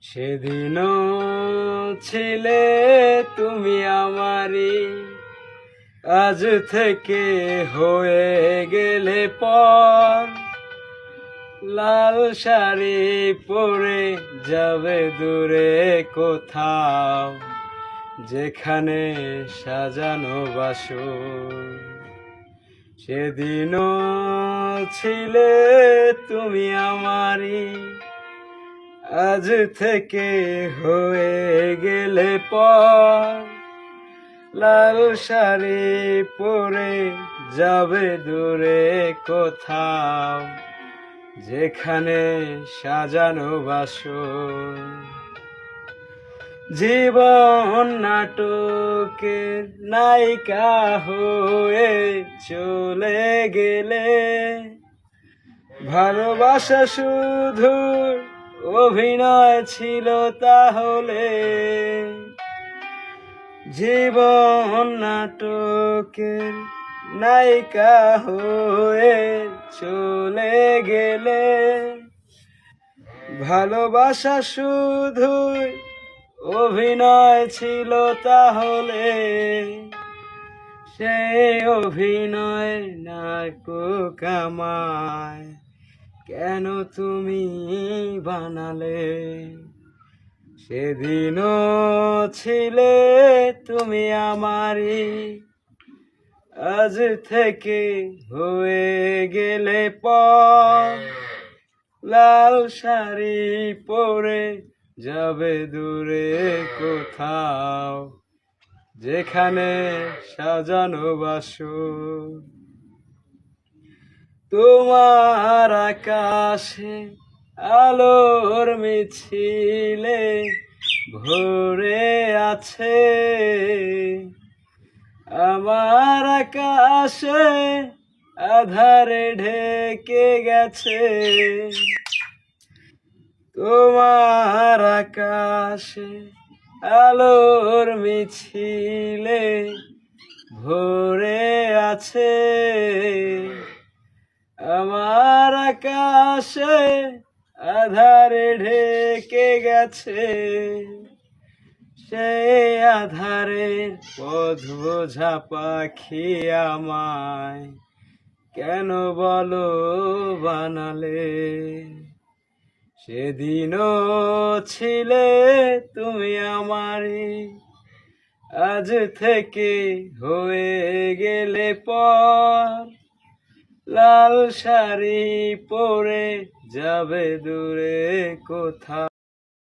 সেদিনও ছিলে তুমি আমারই, আজ থেকে হয়ে গেলে পর। লাল শাড়ি পরে যাবে দূরে কোথাও, যেখানে সাজানো বাসর। সেদিনও ছিলে তুমি আমারই, আজ থেকে হয়ে গেলে পর। লাল শাড়ি পরে যাবে দূরে কোথাও, যেখানে সাজানো বাসর। জীবন নাটকের নায়িকা হয়ে চলে গেলে, ভালোবাসা শুধু অভিনয় ছিল তাহলে। জীবন নাটকের নায়িকা হয়ে চলে গেলে, ভালোবাসা শুধু অভিনয় ছিল তাহলে। সেই অভিনয় নাটক আমায় কেন তুমি বানালে? সেদিনও ছিলে তুমি আমারই, আজ থেকে হয়ে গেলে পর। লাল শাড়ি পরে যাবে দূরে কোথাও, যেখানে সাজানো বাসর। তোমার আকাশে আলোর মিছিলে ভরে আছে, আমার আকাশে আধারে ঢেকে গেছে। তোমার আকাশে আলোর মিছিলে ভরে আছে, আমার আকাশে আধারে ঢেকে গেছে। সেই আধারের পথ বোঝা পাখি আমায় কেন বলো বানালে? সেদিনও ছিলে তুমি আমারই, আজ থেকে হয়ে গেলে পর। লাল শাড়ি পরে যাবে দূরে কোথাও।